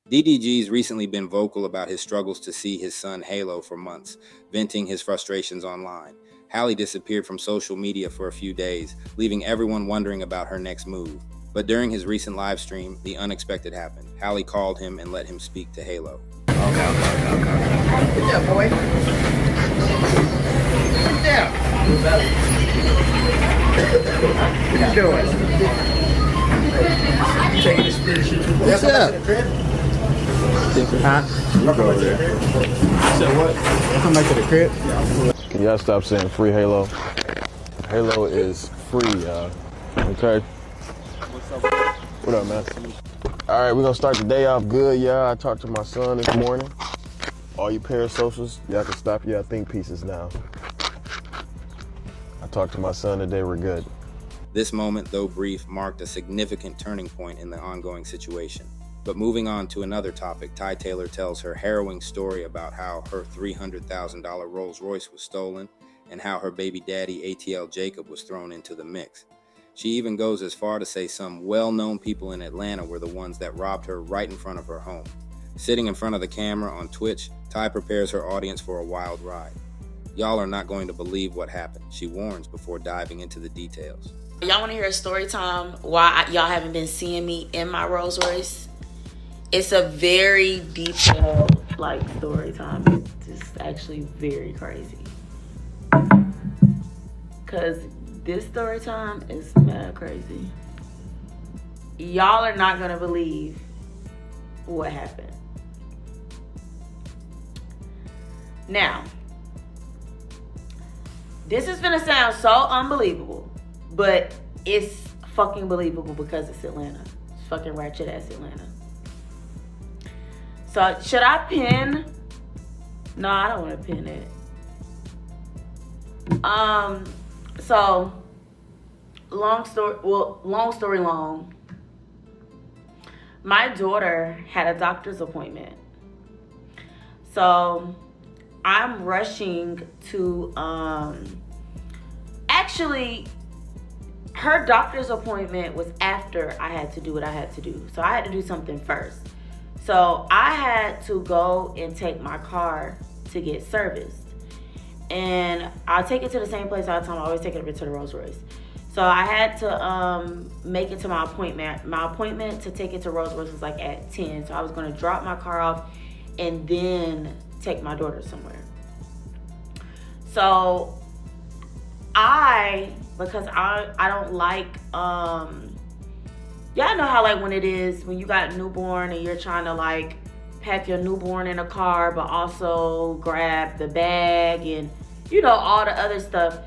DDG's recently been vocal about his struggles to see his son Halo for months, venting his frustrations online. Halle disappeared from social media for a few days, leaving everyone wondering about her next move. But during his recent live stream, the unexpected happened. Halle called him and let him speak to Halo. Okay. Good job, boy. Sit down. What you doing? Taking the spirit shit. What's up? Huh? You go over there. So what? Come back to the crib? Can y'all stop saying free Halo? Halo is free, y'all. Okay? What up, man? All right, we're gonna start the day off good, y'all. I talked to my son this morning. All you parasocials, y'all can stop your think pieces now. I talked to my son today, we're good. This moment, though brief, marked a significant turning point in the ongoing situation. But moving on to another topic, Tai Taylor tells her harrowing story about how her $300,000 Rolls-Royce was stolen and how her baby daddy, ATL Jacob, was thrown into the mix. She even goes as far to say some well-known people in Atlanta were the ones that robbed her right in front of her home. Sitting in front of the camera on Twitch, Tai prepares her audience for a wild ride. Y'all are not going to believe what happened, she warns before diving into the details. Y'all want to hear a story time why y'all haven't been seeing me in my Rolls Royce? It's a very detailed story time. It's actually very crazy. Cause this story time is mad crazy. Y'all are not gonna believe what happened. Now, this is gonna sound so unbelievable, but it's fucking believable because it's Atlanta. It's fucking ratchet ass Atlanta. So should I pin? No, I don't want to pin it. So long story long. My daughter had a doctor's appointment. So I'm rushing to actually her doctor's appointment was after I had to do what I had to do. So I had to do something first. So I had to go and take my car to get serviced. And I'll take it to the same place all the time. I always take it over to the Rolls-Royce. So I had to make it to my appointment. My appointment to take it to Rolls-Royce was at 10. So I was going to drop my car off and then take my daughter somewhere. So because I don't like, y'all know how when it is when you got a newborn and you're trying to pack your newborn in a car but also grab the bag and all the other stuff.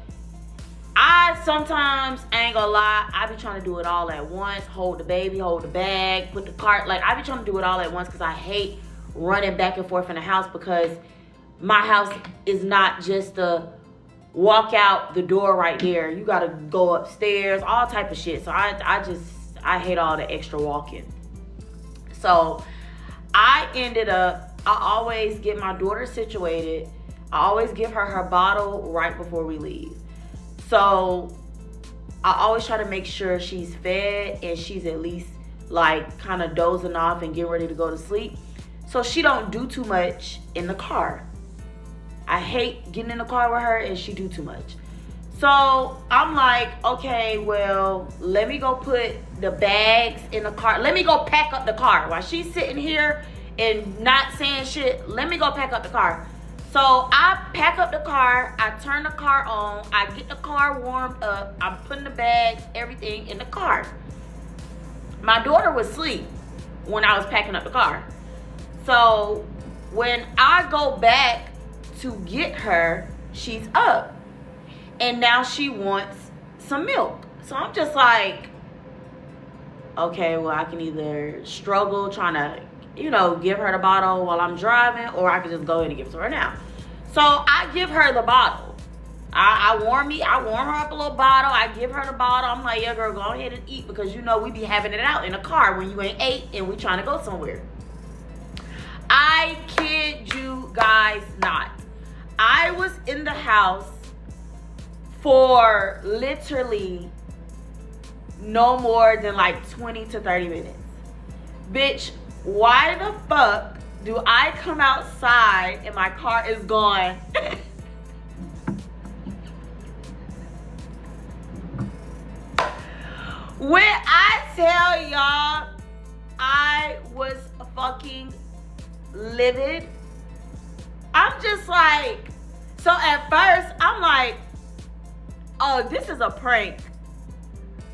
I sometimes, ain't gonna lie, I be trying to do it all at once. Hold the baby, hold the bag, put the cart. I be trying to do it all at once because I hate running back and forth in the house, because my house is not just a walk out the door right there. You gotta go upstairs, all type of shit. So I hate all the extra walking. So I always get my daughter situated. I always give her bottle right before we leave. So I always try to make sure she's fed and she's at least kind of dozing off and getting ready to go to sleep, so she don't do too much in the car. I hate getting in the car with her and she do too much. So I'm okay, well, let me go put the bags in the car. Let me go pack up the car. While she's sitting here and not saying shit, let me go pack up the car. So I pack up the car, I turn the car on, I get the car warmed up, I'm putting the bags, everything in the car. My daughter was asleep when I was packing up the car. So when I go back to get her, she's up. And now she wants some milk. So I'm just okay, well, I can either struggle trying to, give her the bottle while I'm driving, or I can just go ahead and give it to her now. So I give her the bottle. I warm her up a little bottle. I give her the bottle. I'm like, yeah, girl, go ahead and eat, because we be having it out in the car when you ain't ate and we trying to go somewhere. I kid you guys not. I was in the house for literally no more than 20 to 30 minutes. Bitch, why the fuck do I come outside and my car is gone? When I tell y'all, I was fucking livid. I'm just like, so at first, I'm like, oh, this is a prank.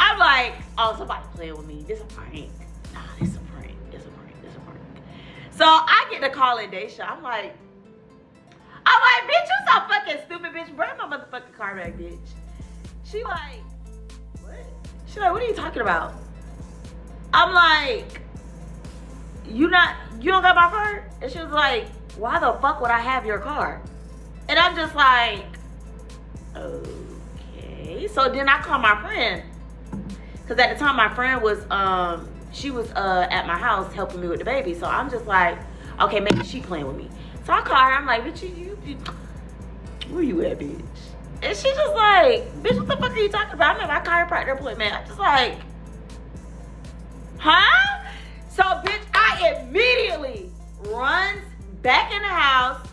I'm like, oh, somebody playing with me. This is a prank. Nah, this is a prank. This is a prank. This is a prank. So I get to calling Daisha. I'm like, bitch, you so fucking stupid, bitch. Bring my motherfucking car back, bitch. She like, what? She like, what are you talking about? I'm like, you don't got my car? And she was like, why the fuck would I have your car? And I'm just like, okay. So then I call my friend. Because at the time my friend was, she was at my house helping me with the baby. So I'm just like, okay, maybe she playing with me. So I call her, I'm like, bitch, you where you at, bitch? And she just like, bitch, what the fuck are you talking about? I'm at my chiropractor appointment. I'm just like, huh? So bitch, I immediately runs back in the house.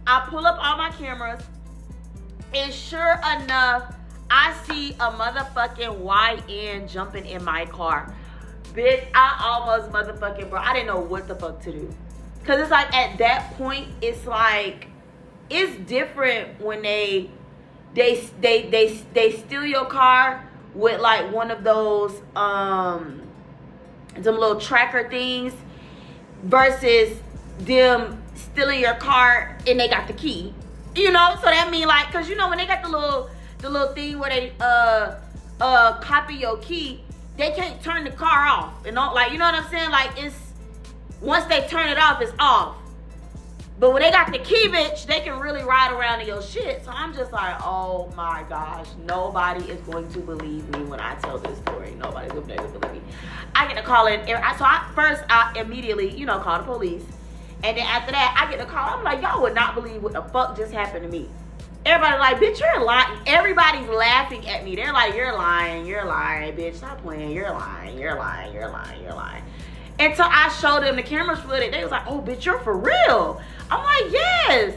I pull up all my cameras. And sure enough, I see a motherfucking YN jumping in my car. Bitch, I almost motherfucking, bro. I didn't know what the fuck to do. Cause it's like at that point, it's like, it's different when they steal your car with like one of those them little tracker things versus them stealing your car and they got the key. You know, so that mean like, cause you know when they got the little thing where they copy your key, they can't turn the car off. You know, like, you know what I'm saying? Like, it's once they turn it off, it's off. But when they got the key, bitch, they can really ride around in your shit. So I'm just like, oh my gosh, nobody is going to believe me when I tell this story. Nobody's going to believe me. I get a call in. So I immediately, you know, call the police. And then after that, I get a call. I'm like, y'all would not believe what the fuck just happened to me. Everybody like, bitch, you're lying. Everybody's laughing at me. They're like, you're lying, bitch. Stop playing. You're lying. Until I showed them the camera footage, they was like, oh, bitch, you're for real. I'm like, yes.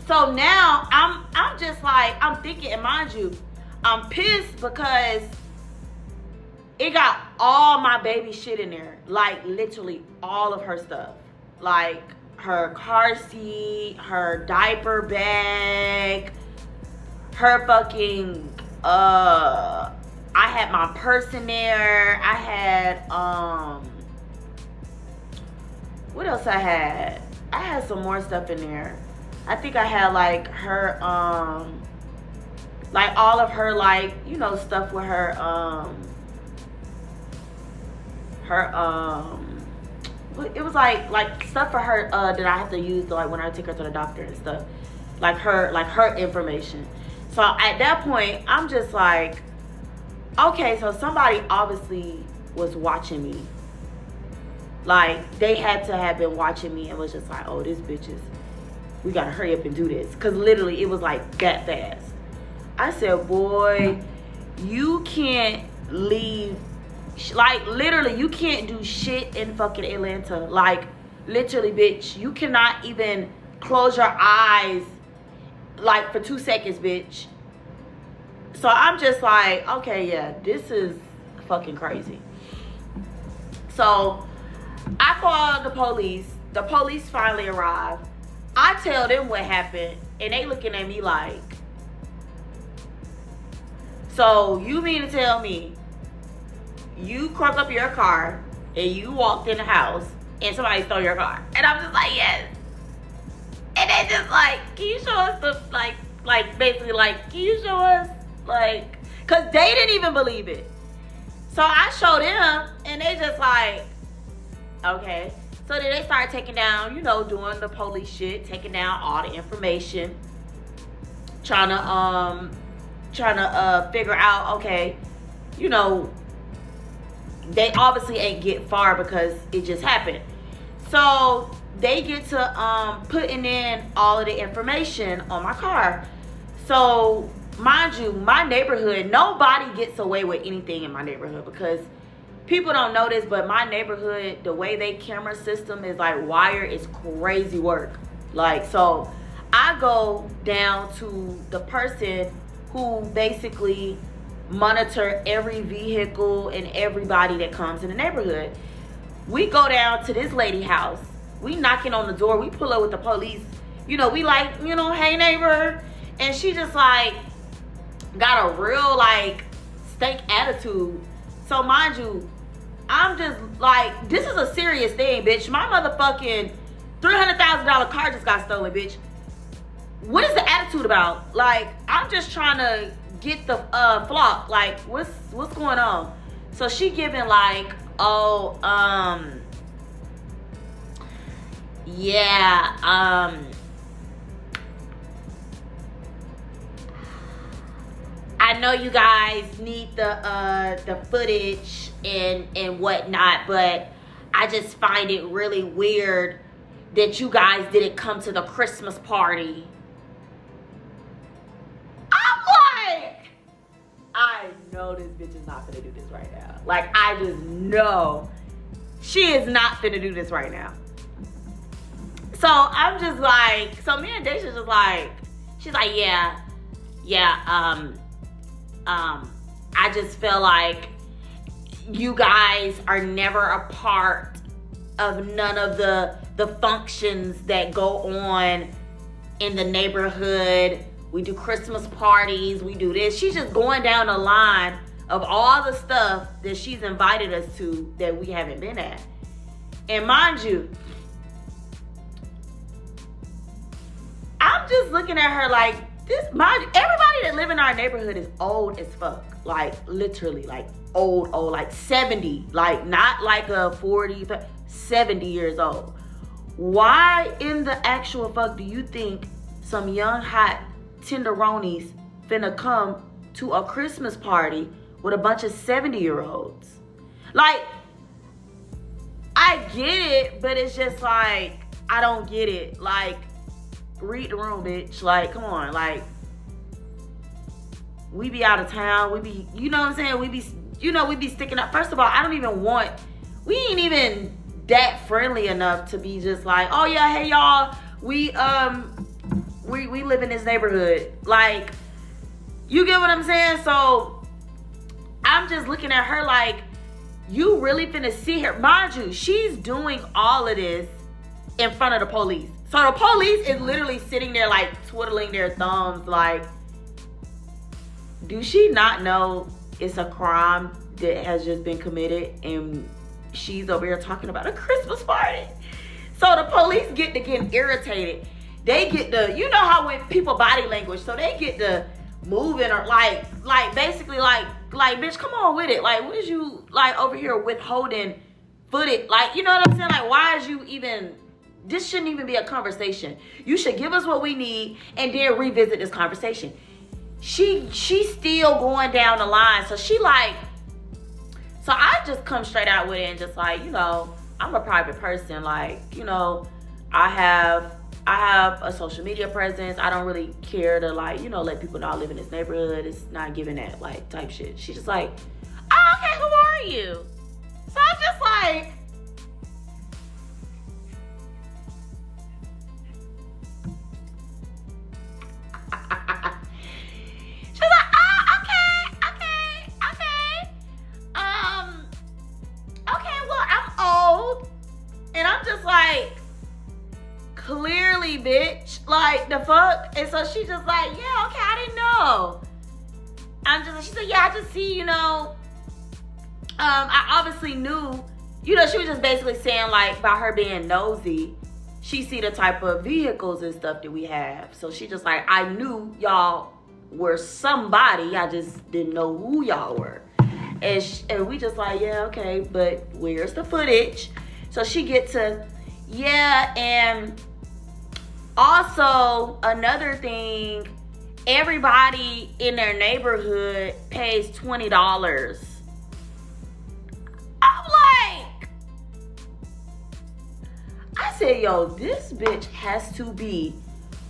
So now I'm just like, I'm thinking, and mind you, I'm pissed because it got all my baby shit in there. Like, literally all of her stuff. Like, her car seat, her diaper bag, her fucking, I had my purse in there. I had, what else I had? I had some more stuff in there. I think I had like her, like all of her, like, you know, stuff with her, it was like stuff for her that I have to use to, like, when I take her to the doctor and stuff, like her information. So at that point, I'm just like, okay, so somebody obviously was watching me. Like, they had to have been watching me and was just like, oh, this bitch is, we gotta hurry up and do this. Cause literally it was like that fast. I said, boy, you can't leave. Like, literally, you can't do shit in fucking Atlanta. Like, literally, bitch, you cannot even close your eyes, like, for 2 seconds, bitch. So I'm just like, okay, yeah, this is fucking crazy. So I called the police. The police finally arrived. I tell them what happened, and they looking at me like, so you mean to tell me you crunk up your car and you walked in the house and somebody stole your car? And I'm just like, yes. And they just like, can you show us the, like basically like, can you show us, like, cause they didn't even believe it. So I showed them and they just like, okay. So then they started taking down, you know, doing the police shit, taking down all the information, trying to figure out, okay, you know, they obviously ain't get far because it just happened. So they get to putting in all of the information on my car. So mind you, my neighborhood, nobody gets away with anything in my neighborhood because people don't know this, but my neighborhood, the way they camera system is like wire is crazy work. Like, so I go down to the person who basically monitor every vehicle and everybody that comes in the neighborhood. We go down to this lady house. We knocking on the door. We pull up with the police. You know, we like, you know, hey neighbor. And she just like got a real like stank attitude. So mind you, I'm just like, this is a serious thing, bitch. My motherfucking $300,000 car just got stolen, bitch. What is the attitude about? Like, I'm just trying to get the flock. Like, what's going on? So she giving like, oh, yeah, I know you guys need the footage and whatnot, but I just find it really weird that you guys didn't come to the Christmas party. I'm like, I know this bitch is not gonna do this right now. Like, I just know she is not finna do this right now. So I'm just like, so me and Daisha's just like, she's like, yeah, I just feel like you guys are never a part of none of the functions that go on in the neighborhood. We do Christmas parties, we do this. She's just going down the line of all the stuff that she's invited us to that we haven't been at. And mind you, I'm just looking at her like, everybody that live in our neighborhood is old as fuck. Like, literally, like, old, like 70. Like, not like a 40, 70 years old. Why in the actual fuck do you think some young, hot tenderonis finna come to a Christmas party with a bunch of 70-year-olds? Like, I get it, but it's just like, I don't get it. Like, read the room, bitch. Like, come on. Like, we be out of town. We be, you know what I'm saying? We be sticking up. First of all, we ain't even that friendly enough to be just like, oh yeah, hey y'all, we live in this neighborhood. Like, you get what I'm saying? So I'm just looking at her like, you really finna see her. Mind you, she's doing all of this in front of the police. So the police is literally sitting there like twiddling their thumbs like, do she not know it's a crime that has just been committed and she's over here talking about a Christmas party? So the police get to getting irritated. They get the, you know how when people body language, so they get to moving or like basically like bitch, come on with it. Like, what is you like over here withholding footage? Like, you know what I'm saying? Like, why is you even, this shouldn't even be a conversation. You should give us what we need and then revisit this conversation. She's still going down the line. So she like, so I just come straight out with it and just like, you know, I'm a private person. Like, you know, I have a social media presence. I don't really care to like, you know, let people know I live in this neighborhood. It's not giving that like type shit. She's just like, oh, okay, who are you? So I'm just like, she's like, oh, okay, well, I'm old. And I'm just like, clearly, bitch, like, the fuck? And so she just like, yeah, okay, I didn't know. She said, yeah, I just see, you know, I obviously knew, you know, she was just basically saying, like, by her being nosy, she see the type of vehicles and stuff that we have. So she just like, I knew y'all were somebody, I just didn't know who y'all were. And we just like, yeah, okay, but where's the footage? So she get to, yeah, and also another thing, everybody in their neighborhood pays $20. I'm like, I said, yo, this bitch has to be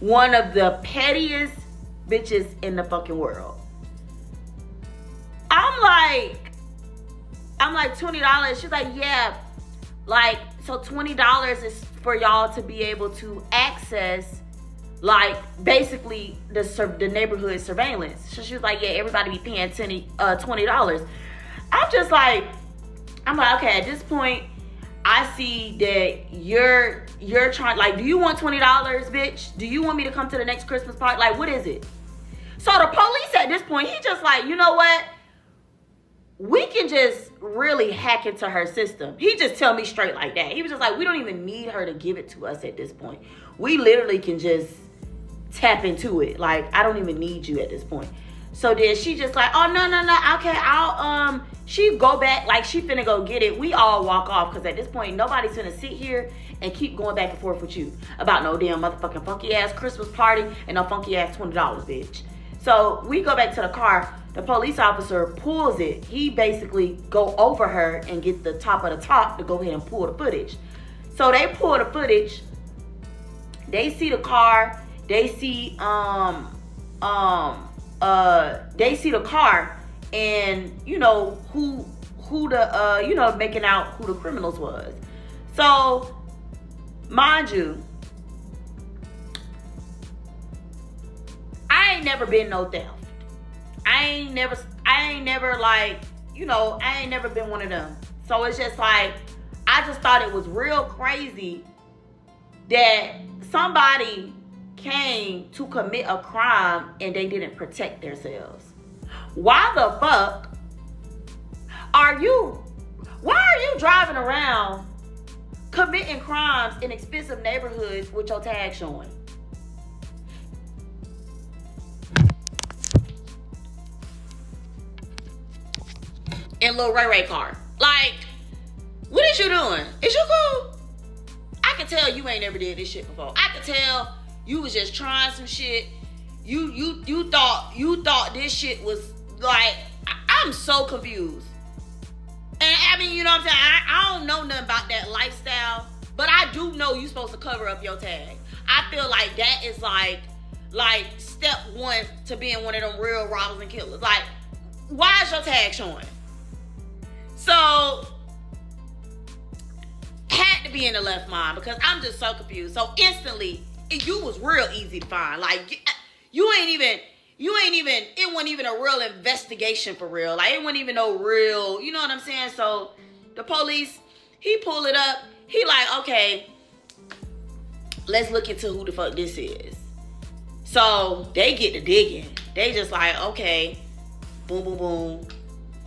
one of the pettiest bitches in the fucking world. I'm like, I'm like, $20? She's like, yeah. Like, so $20 is for y'all to be able to access, like, basically the neighborhood surveillance. So she was like, yeah, everybody be paying $20. I'm like, okay, at this point, I see that you're trying, like, do you want $20, bitch? Do you want me to come to the next Christmas party? Like, what is it? So the police at this point, he just like, you know what? We can just really hack into her system. He just tell me straight like that. He was just like, we don't even need her to give it to us at this point. We literally can just tap into it. Like, I don't even need you at this point. So then she just like, oh, no. Okay, she go back, like she finna go get it. We all walk off because at this point, nobody's finna sit here and keep going back and forth with you about no damn motherfucking funky ass Christmas party and no funky ass $20, bitch. So we go back to the car. The police officer pulls it. He basically go over her and get the top of the top to go ahead and pull the footage. So they pull the footage. They see the car. They see the car, and you know who the making out who the criminals was. So mind you, I ain't never been no theft. I ain't never like, I ain't never been one of them. So it's just like, I just thought it was real crazy that somebody came to commit a crime and they didn't protect themselves. Why the fuck why are you driving around committing crimes in expensive neighborhoods with your tag showing? In Lil Ray Ray car. Like, what is you doing? Is you cool? I can tell you ain't never did this shit before. I can tell you was just trying some shit. You thought this shit was like, I'm so confused. And I mean, you know what I'm saying? I don't know nothing about that lifestyle, but I do know you supposed to cover up your tag. I feel like that is like step one to being one of them real robbers and killers. Like, why is your tag showing? So, had to be in the left mind because I'm just so confused. So instantly, you was real easy to find. Like, it wasn't even a real investigation for real. Like, it wasn't even no real, you know what I'm saying? So the police, he pulled it up. He like, okay, let's look into who the fuck this is. So they get to digging. They just like, okay, boom, boom, boom.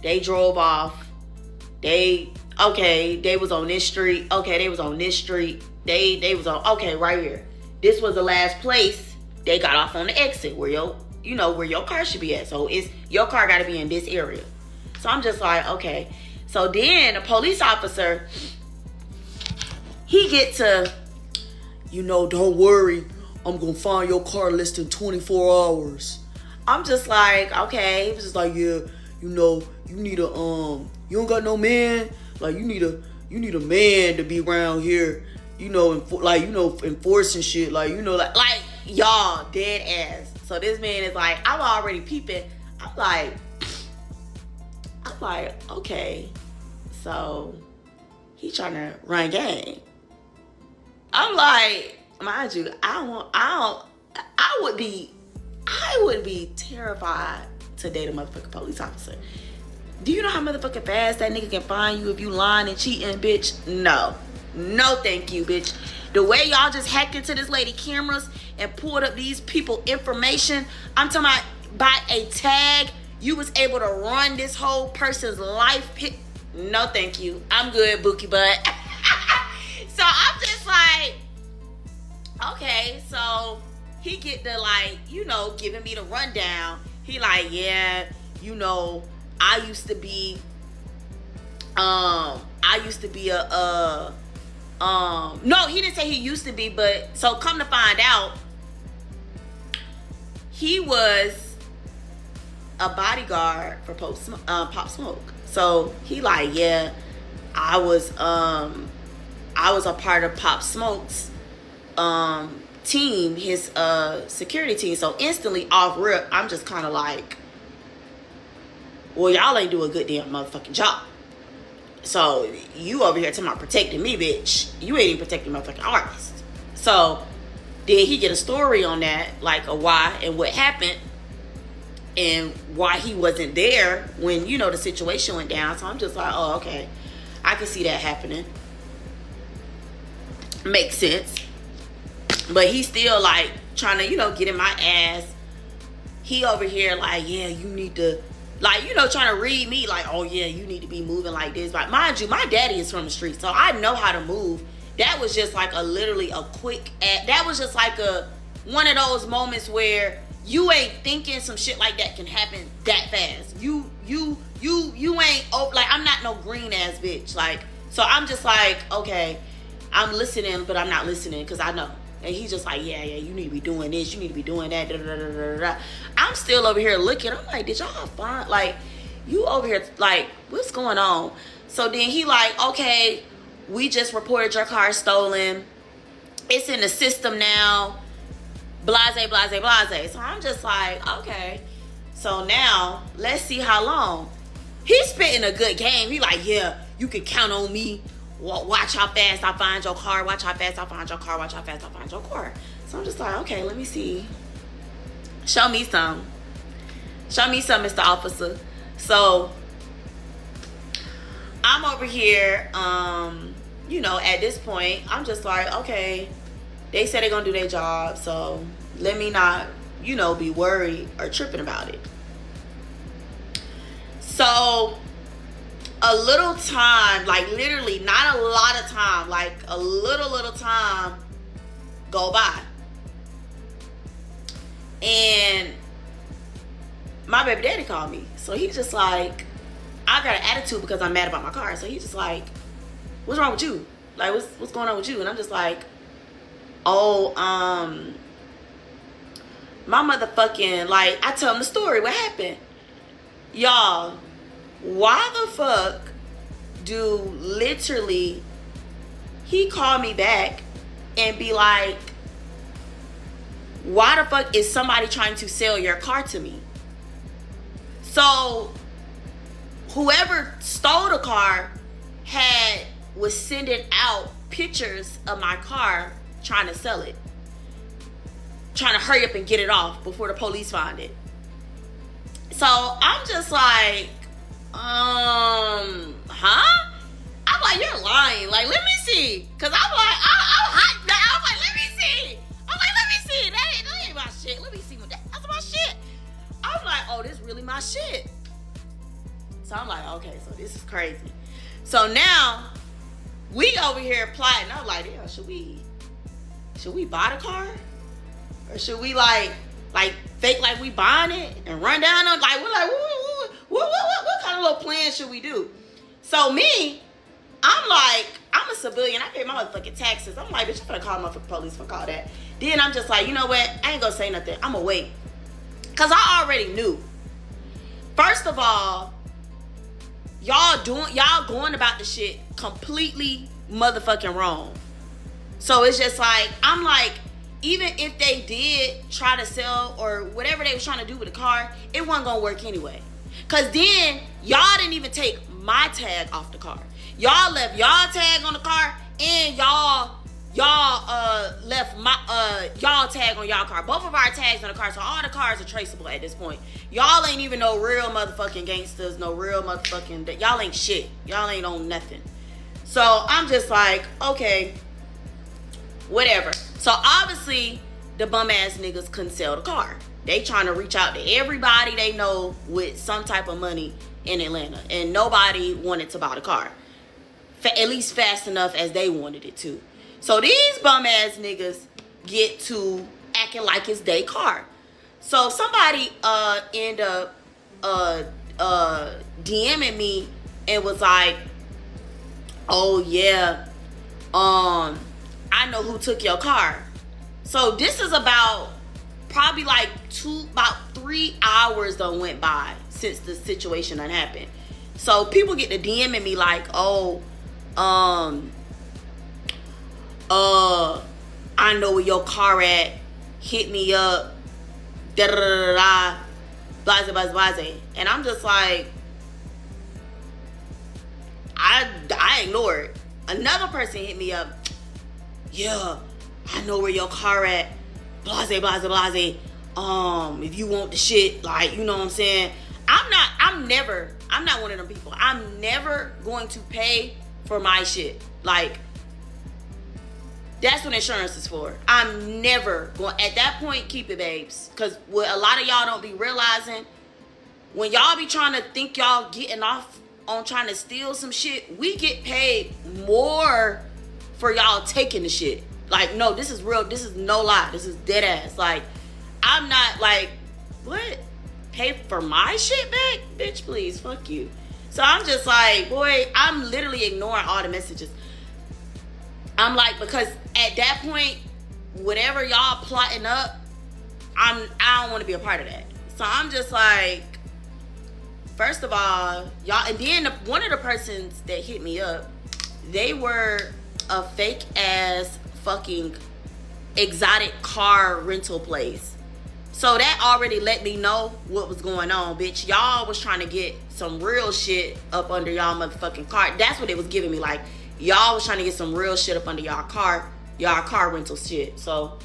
They drove off. They was on this street. Okay, they was on this street. They was on, okay, right here. This was the last place they got off on the exit where your car should be at. So your car got to be in this area. So I'm just like, okay. So then the police officer, he get to, don't worry, I'm going to find your car less than 24 hours. I'm just like, okay. He was just like, yeah, you need a, you don't got no man. Like, you need a man to be around here, enforcing shit. Like, like y'all dead ass. So this man is like, I'm already peeping. I'm like, okay. So he trying to run game. I'm like, mind you, I would be terrified to date a motherfucking police officer. Do you know how motherfucking fast that nigga can find you if you lying and cheating, bitch? No, thank you, bitch. The way y'all just hacked into this lady cameras and pulled up these people information, I'm talking about by a tag, you was able to run this whole person's life. No, thank you. I'm good, Bookie Butt. So I'm just like, okay. So he get the giving me the rundown. He like, yeah, I used to be no, he didn't say he used to be, but so come to find out, he was a bodyguard for Pop Smoke. So he like, yeah, I was a part of Pop Smoke's team, his security team. So instantly off rip, I'm just kind of like, well, y'all ain't do a good damn motherfucking job. So you over here talking about protecting me, bitch. You ain't even protecting my fucking artist. So then he get a story on that, like a why and what happened and why he wasn't there when, you know, the situation went down. So I'm just like, oh, okay. I can see that happening. Makes sense. But he's still like trying to, you know, get in my ass. He over here like, yeah, you need to, like, you know, trying to read me like, oh yeah, you need to be moving like this. Like, mind you, my daddy is from the street, so I know how to move. That was just like literally a quick that was just like one of those moments where you ain't thinking some shit like that can happen that fast. You ain't, oh, like, I'm not no green ass bitch. Like, so I'm just like, okay, I'm listening, but I'm not listening because I know. And he's just like, yeah, you need to be doing this, you need to be doing that, da, da, da, da, da. I'm still over here looking. I'm like, did y'all find, like, you over here, like, what's going on? So then he like, okay, we just reported your car stolen. It's in the system now. Blase, blase, blase. So I'm just like, okay. So now, let's see how long. He's spitting a good game. He like, yeah, you can count on me. Watch how fast I find your car. Watch how fast I find your car. Watch how fast I find your car. So I'm just like, okay, let me see. Show me some. Show me some, Mr. Officer. So I'm over here, you know, at this point, I'm just like, okay, they said they're going to do their job. So let me not, you know, be worried or tripping about it. So a little time, like literally not a lot of time, like a little time go by. And my baby daddy called me. So he's just like, I got an attitude because I'm mad about my car. So he's just like, what's wrong with you? Like, what's going on with you? And I'm just like, oh, my motherfucking, like, I tell him the story. What happened? Y'all, why the fuck do literally he call me back and be like, why the fuck is somebody trying to sell your car to me? So whoever stole the car was sending out pictures of my car trying to sell it, trying to hurry up and get it off before the police find it. So I'm just like, huh? I'm like, you're lying. Like, let me see. Cause I'm like, I'm hot now. I'm like, let me see. I'm like, let me see. That ain't my shit. Let me see what that's my shit. I'm like, oh, this really my shit. So I'm like, okay, so this is crazy. So now we over here plotting. I'm like, yeah, should we buy the car? Or should we like fake like we buying it and run down on, like, we're like, what kind of little plan should we do? So me, I'm like, I'm a civilian. I pay my motherfucking taxes. I'm like, bitch, I'm gonna call motherfucking police, fuck all that. Then I'm just like, you know what? I ain't gonna say nothing. I'm gonna wait. Cause I already knew. First of all, y'all going about the shit completely motherfucking wrong. So it's just like, I'm like, even if they did try to sell or whatever they was trying to do with the car, it wasn't gonna work anyway. Cause then y'all didn't even take my tag off the car. Y'all left y'all tag on the car, and y'all left my y'all tag on y'all car. Both of our tags on the car, so all the cars are traceable at this point. Y'all ain't even no real motherfucking gangsters, no real motherfucking, y'all ain't shit. Y'all ain't on nothing. So I'm just like, okay, whatever. So obviously the bum ass niggas couldn't sell the car. They trying to reach out to everybody they know with some type of money in Atlanta, and nobody wanted to buy the car, at least fast enough as they wanted it to. So these bum ass niggas get to acting like it's their car. So somebody end up DMing me and was like, oh yeah, I know who took your car. So this is about probably like 3 hours done went by since the situation done happened. So people get to DMing me like, oh, I know where your car at. Hit me up. Da da da da. Blase blase blase. And I'm just like, I ignore it. Another person hit me up. Yeah, I know where your car at. Blase, blase, blase. If you want the shit, like, you know what I'm saying? I'm not one of them people. I'm never going to pay for my shit. Like, that's what insurance is for. I'm never going, at that point, keep it, babes. Because what a lot of y'all don't be realizing, when y'all be trying to think y'all getting off on trying to steal some shit, we get paid more for y'all taking the shit. Like, no, this is real. This is no lie. This is dead ass. Like, I'm not like, what? Pay for my shit back? Bitch, please. Fuck you. So I'm just like, boy, I'm literally ignoring all the messages. I'm like, because at that point, whatever y'all plotting up, I don't want to be a part of that. So I'm just like, first of all, y'all, and then one of the persons that hit me up, they were a fake ass fucking exotic car rental place. So that already let me know what was going on, bitch. Y'all was trying to get some real shit up under y'all motherfucking car. That's what it was giving me. Like, y'all was trying to get some real shit up under y'all car rental shit. So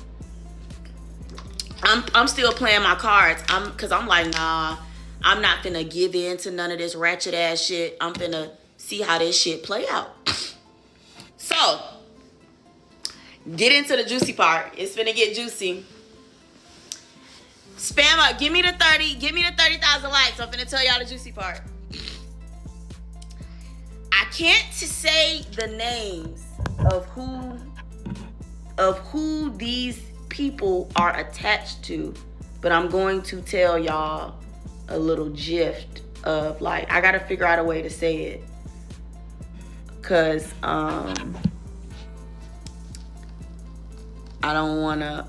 I'm still playing my cards. Cause I'm like, nah, I'm not finna give in to none of this ratchet ass shit. I'm finna see how this shit play out. So, get into the juicy part. It's finna get juicy. Spam up. Give me the 30,000 likes. I'm finna tell y'all the juicy part. I can't say the names of who these people are attached to, but I'm going to tell y'all a little gist of, like, I gotta figure out a way to say it, cause I don't wanna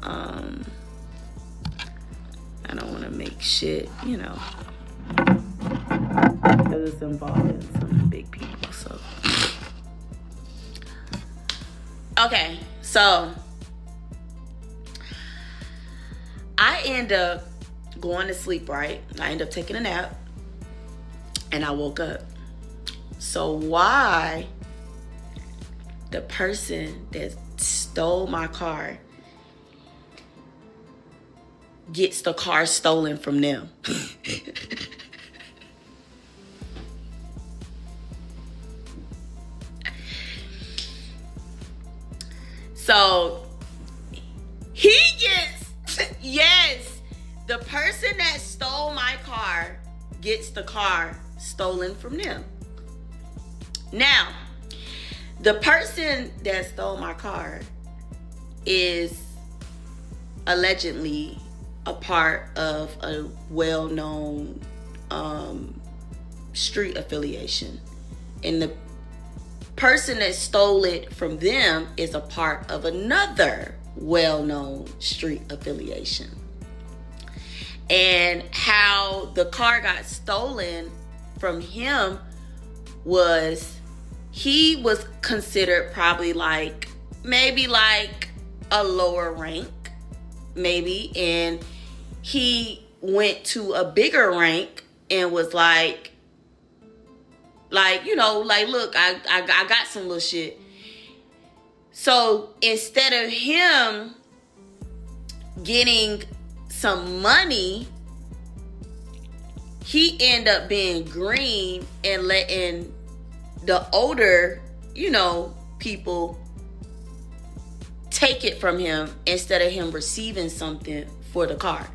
make shit, you know, because it's involving some big people. So okay, so I end up going to sleep, right? I end up taking a nap and I woke up. So why the person that stole my car gets the car stolen from them? So he gets, yes, the person that stole my car gets the car stolen from them. Now, the person that stole my car is allegedly a part of a well-known street affiliation. And the person that stole it from them is a part of another well-known street affiliation. And how the car got stolen from him was, he was considered probably like, maybe like a lower rank, maybe, and he went to a bigger rank and was like, you know, like, look, I got some little shit. So instead of him getting some money, he ended up being green and letting the older, you know, people take it from him instead of him receiving something for the car.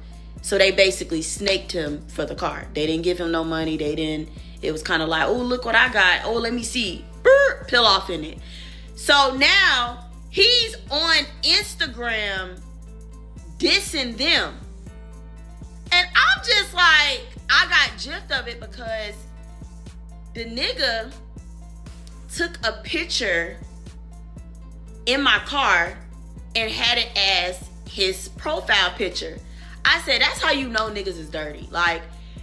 So they basically snaked him for the car. They didn't give him no money. It was kind of like, oh, look what I got. Oh, let me see. Peel off in it. So now he's on Instagram dissing them. And I'm just like, I got gist of it because the nigga took a picture in my car and had it as his profile picture. I said, that's how you know niggas is dirty. Like,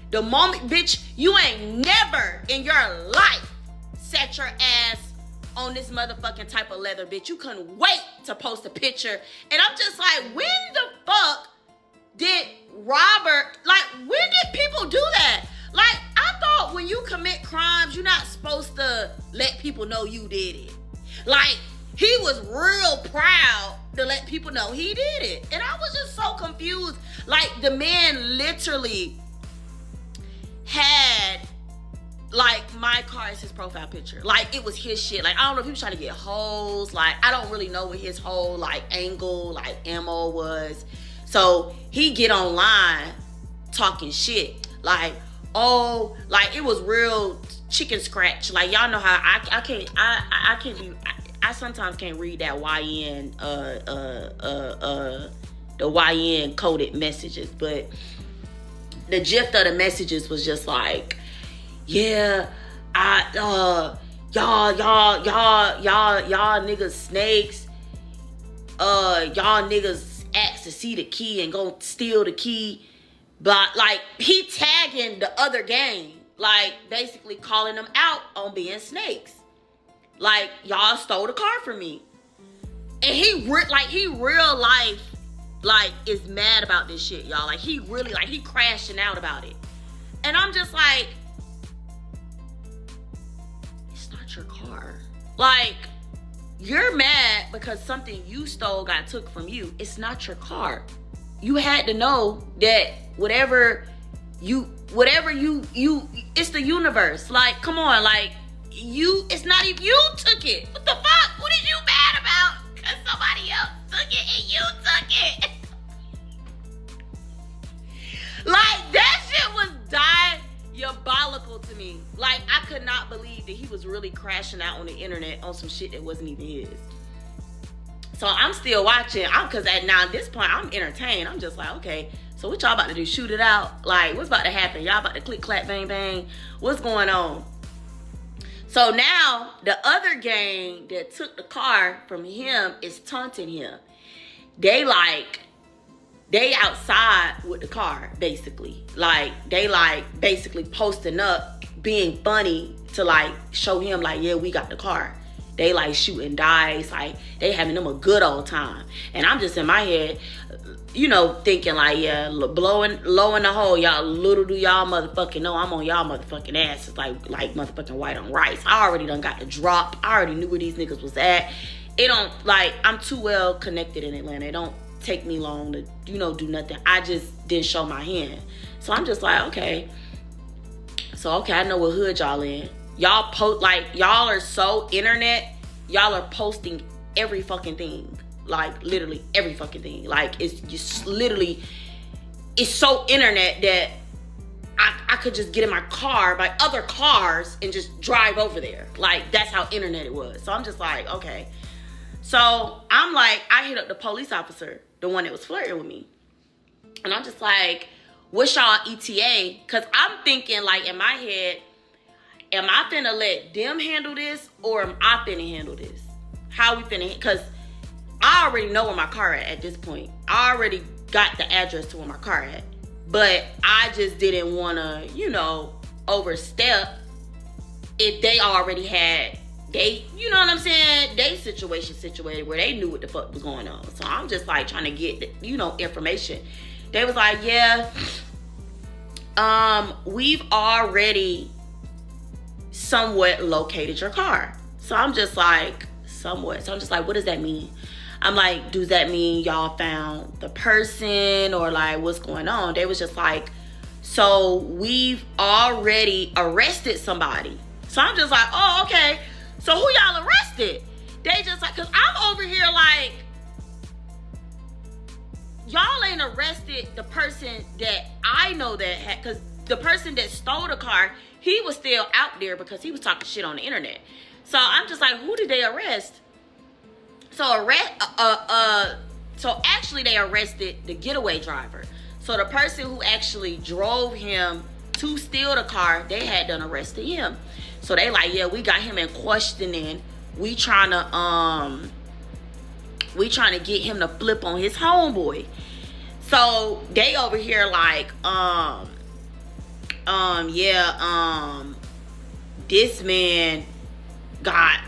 the moment, bitch, you ain't never in your life set your ass on this motherfucking type of leather, bitch. You couldn't wait to post a picture. And I'm just like, when the fuck did Robert, like, when did people do that? Like, I'm thought when you commit crimes, you're not supposed to let people know you did it. Like, he was real proud to let people know he did it. And I was just so confused. Like, the man literally had, like, my car as his profile picture. Like, it was his shit. Like, I don't know if he was trying to get hoes. Like, I don't really know what his whole, like, angle, like, MO was. So, he get online talking shit. Like, oh, like, it was real chicken scratch. Like, y'all know how I can't be, I sometimes can't read that YN, the YN coded messages. But the gist of the messages was just like, yeah, y'all niggas snakes. Y'all niggas ask to see the key and go steal the key. But, like, he tagging the other gang. Like, basically calling them out on being snakes. Like, y'all stole the car from me. And he real life, like, is mad about this shit, y'all. Like, he really, like, he crashing out about it. And I'm just like, it's not your car. Like, you're mad because something you stole got took from you. It's not your car. You had to know that whatever you, it's the universe. Like, come on, like, it's not even you took it. What the fuck? What are you mad about? Because somebody else took it and you took it. Like, that shit was diabolical to me. Like, I could not believe that he was really crashing out on the internet on some shit that wasn't even his. So I'm still watching. Because at this point, I'm entertained. I'm just like, okay, so what y'all about to do? Shoot it out? Like, what's about to happen? Y'all about to click, clap, bang, bang? What's going on? So now, the other gang that took the car from him is taunting him. They outside with the car, basically. Like, they, like, basically posting up, being funny to, like, show him, like, yeah, we got the car. They, like, shooting dice. Like, they having them a good old time. And I'm just in my head, you know, thinking, like, yeah, low in the hole, y'all. Little do y'all motherfucking know I'm on y'all motherfucking asses like motherfucking white on rice. I already done got the drop. I already knew where these niggas was at. It don't, like, I'm too well connected in Atlanta. It don't take me long to, you know, do nothing. I just didn't show my hand. So I'm just like, okay. So, okay, I know what hood y'all in. Y'all y'all are so internet. Y'all are posting every fucking thing. Like, literally every fucking thing. Like, it's just literally, it's so internet that I could just get in my car, my other cars, and just drive over there. Like, that's how internet it was. So I'm just like, okay. So I'm like, I hit up the police officer, the one that was flirting with me. And I'm just like, what's y'all ETA? Because I'm thinking, like, in my head, am I finna let them handle this, or am I finna handle this? How we finna, because I already know where my car at this point. I already got the address to where my car at. But I just didn't want to, you know, overstep if they already had, you know what I'm saying, they situation situated where they knew what the fuck was going on. So I'm just, like, trying to get, you know, information. They was like, yeah, we've already somewhat located your car. So I'm just like, somewhat. So I'm just like, what does that mean? I'm like, does that mean y'all found the person, or, like, what's going on? They was just like, so we've already arrested somebody. So I'm just like, oh, okay. So who y'all arrested? They just like, cause I'm over here like, y'all ain't arrested the person that I know that had, cause the person that stole the car, he was still out there because he was talking shit on the internet. So I'm just like, who did they arrest? So actually they arrested the getaway driver. So the person who actually drove him to steal the car, they had done arrested him. So they like, yeah, we got him in questioning. We trying to get him to flip on his homeboy. So they over here like, this man got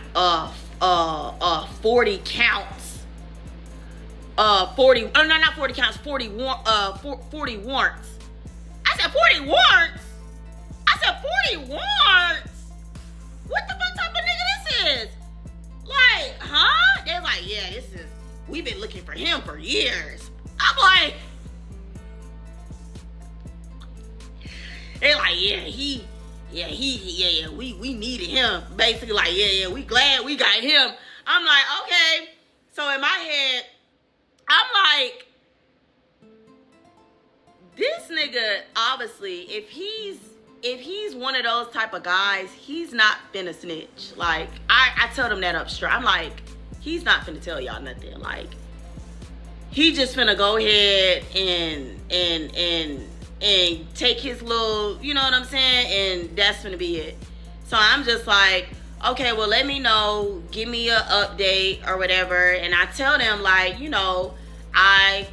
40 counts. 40 warrants. I said 40 warrants? I said nigga 40 warrants? What the fuck type of nigga this is? Like, huh? They're like, yeah, we've been looking for him for years. I'm like, they're like, we needed him. Basically, like, we glad we got him. I'm like, okay. So in my head, I'm like, this nigga, obviously, if he's one of those type of guys, he's not finna snitch. Like, I tell them that up straight. I'm like, he's not finna tell y'all nothing. Like, he just finna go ahead and take his little, you know what I'm saying? And that's finna be it. So I'm just like, okay, well, let me know. Give me an update or whatever. And I tell them, like, you know, I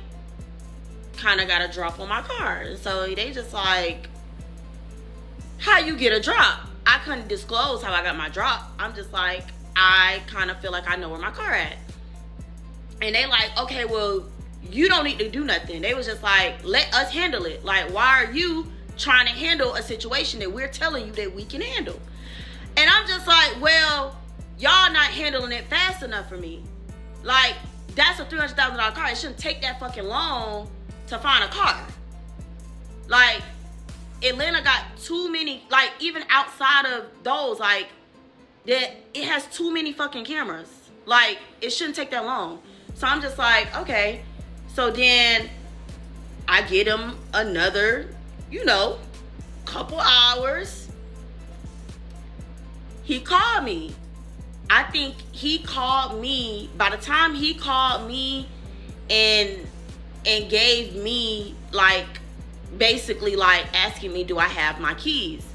kind of got a drop on my car. So they just like, how you get a drop? I couldn't disclose how I got my drop. I'm just like, I kind of feel like I know where my car at. And they like, okay, well, you don't need to do nothing. They was just like, let us handle it. Like, why are you trying to handle a situation that we're telling you that we can handle? And I'm just like, well, y'all not handling it fast enough for me. Like, that's a $300,000 car. It shouldn't take that fucking long to find a car. Like, Atlanta got too many, like, even outside of those, like, that it has too many fucking cameras. Like, it shouldn't take that long. So I'm just like, okay. So then I get him another, you know, couple hours. He called me. I think he called me, by the time he called me and gave me, like, basically, like, asking me, do I have my keys?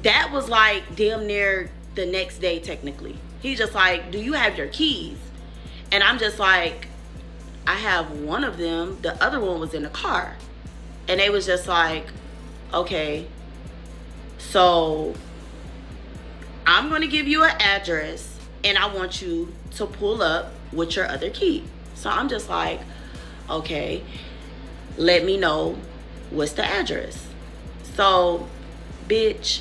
That was, like, damn near the next day, technically. He's just like, do you have your keys? And I'm just like, I have one of them. The other one was in the car. And they was just like, okay, so I'm going to give you an address and I want you to pull up with your other key. So I'm just like, okay, let me know what's the address. So, bitch,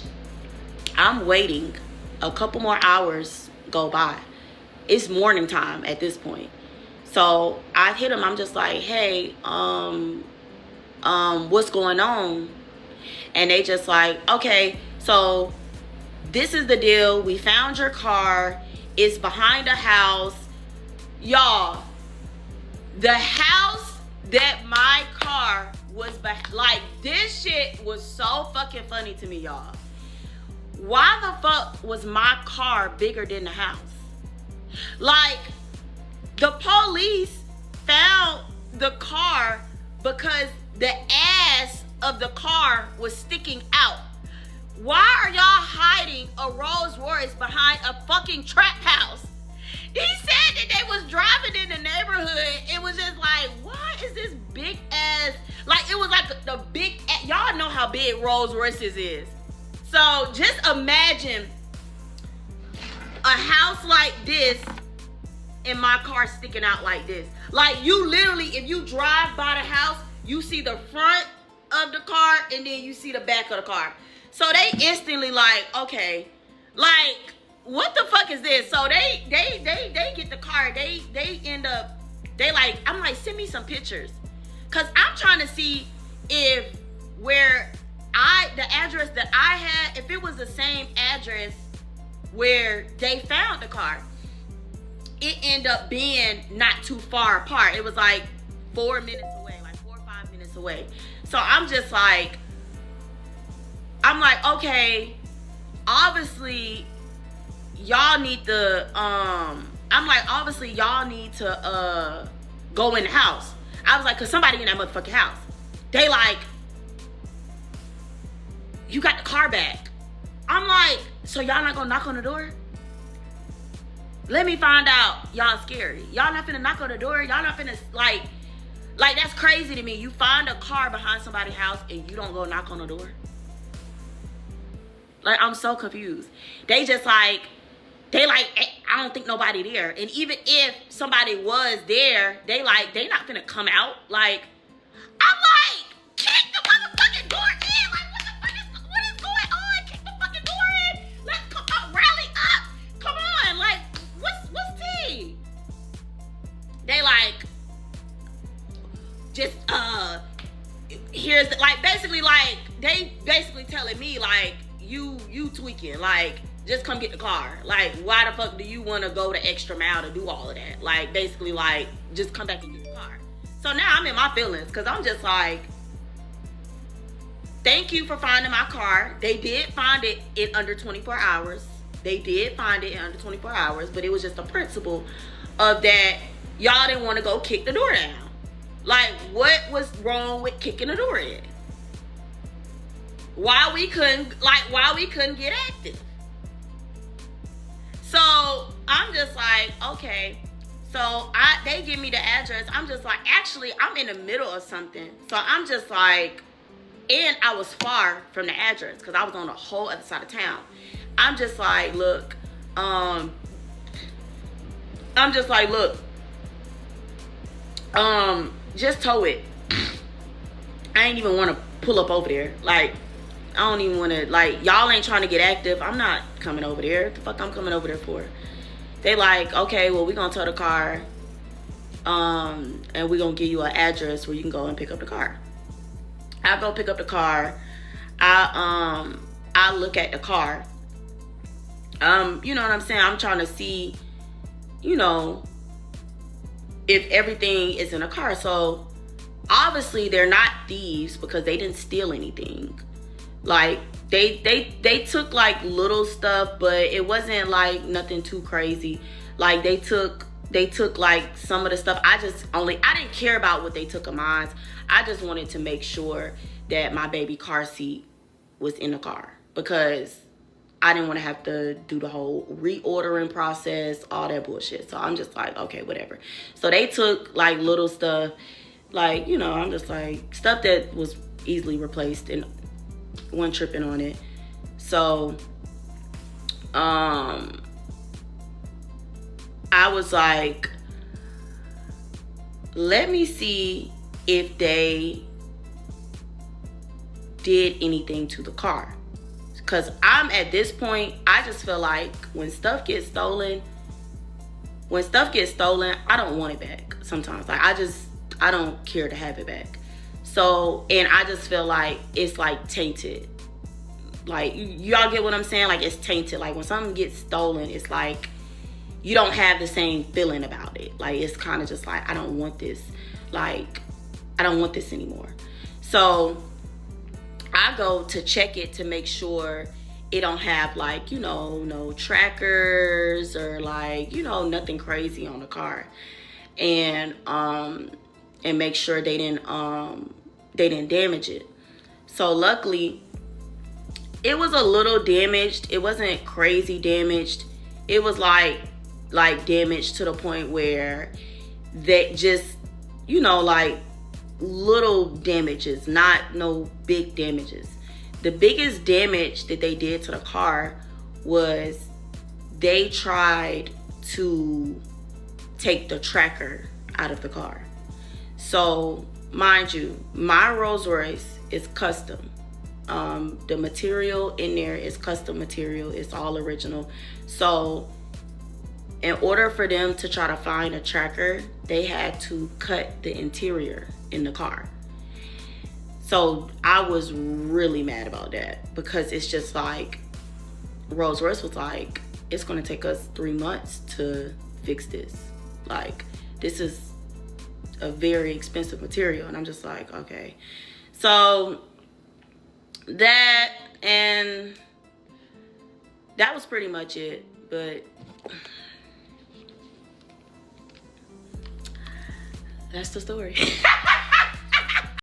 I'm waiting. A couple more hours go by. It's morning time at this point. So I hit him. I'm just like, hey, what's going on? And they just like, okay, so this is the deal. We found your car. It's behind a house. Y'all, the house that my car was behind, like, this shit was so fucking funny to me, y'all. Why the fuck was my car bigger than the house? Like, the police found the car because the ass of the car was sticking out. Why are y'all hiding a Rolls-Royce behind a fucking trap house? He said that they was driving in the neighborhood. It was just like, why is this big ass? Like, it was like the big, y'all know how big Rolls-Royces is. So just imagine a house like this and my car sticking out like this. Like, you literally, if you drive by the house, you see the front of the car and then you see the back of the car. So they instantly like, okay, like, what the fuck is this? So they get the car. They end up, they like, I'm like, send me some pictures. Cause I'm trying to see if the address that I had, if it was the same address where they found the car. It ended up being not too far apart. It was like 4 minutes away, like 4 or 5 minutes away. So I'm just like, okay, obviously y'all need to, obviously y'all need to go in the house. I was like, cause somebody in that motherfucking house. They like, you got the car back. I'm like, so y'all not gonna knock on the door? Let me find out y'all scary. Y'all not finna knock on the door. Y'all not finna, like that's crazy to me. You find a car behind somebody's house and you don't go knock on the door. Like, I'm so confused. They just like, I don't think nobody there. And even if somebody was there, they not finna come out. Like, I'm like, kick the motherfucking door in. Like, what is going they like, just, here's the, like, basically, like, they basically telling me, like, you tweaking, like, just come get the car. Like, why the fuck do you want to go the extra mile to do all of that? Like, basically, like, just come back and get the car. So now I'm in my feelings, because I'm just like, thank you for finding my car. They did find it in under 24 hours. They did find it in under 24 hours, but it was just the principle of that y'all didn't want to go kick the door down. Like, what was wrong with kicking the door in? Why we couldn't get active? So I'm just like, okay. So they give me the address. I'm just like, actually, I'm in the middle of something. So I'm just like, and I was far from the address because I was on the whole other side of town. I'm just like, look, just tow it. I ain't even want to pull up over there. Like, I don't even want to, like, y'all ain't trying to get active. I'm not coming over there. What the fuck I'm coming over there for? They like, okay, well, we gonna tow the car, and we gonna give you an address where you can go and pick up the car. I go pick up the car. I look at the car. You know what I'm saying? I'm trying to see, you know, if everything is in the car. So obviously they're not thieves because they didn't steal anything. Like, they took like little stuff, but it wasn't like nothing too crazy. Like, they took like some of the stuff. I didn't care about what they took of mine. I just wanted to make sure that my baby car seat was in the car because I didn't want to have to do the whole reordering process, all that bullshit. So I'm just like, okay, whatever. So they took like little stuff, like, you know, I'm just like, stuff that was easily replaced and wasn't tripping on it. So I was like, let me see if they did anything to the car. Because I'm at this point, I just feel like when stuff gets stolen, I don't want it back sometimes. Like, I don't care to have it back. So, and I just feel like it's like tainted. Like, y'all get what I'm saying? Like, it's tainted. Like, when something gets stolen, it's like you don't have the same feeling about it. Like, it's kind of just like, I don't want this. Like, I don't want this anymore. So I go to check it to make sure it don't have, like, you know, no trackers or, like, you know, nothing crazy on the car, and make sure they didn't damage it. So luckily it was a little damaged. It wasn't crazy damaged. It was like damaged to the point where they just, you know, like little damages, not no big damages. The biggest damage that they did to the car was they tried to take the tracker out of the car. So mind you, my Rolls-Royce is custom. The material in there is custom material. It's all original. So in order for them to try to find a tracker, they had to cut the interior in the car. So I was really mad about that because it's just like, Rolls-Royce was like, it's gonna take us 3 months to fix this. Like, this is a very expensive material. And I'm just like, okay. So that, and that was pretty much it. But that's the story.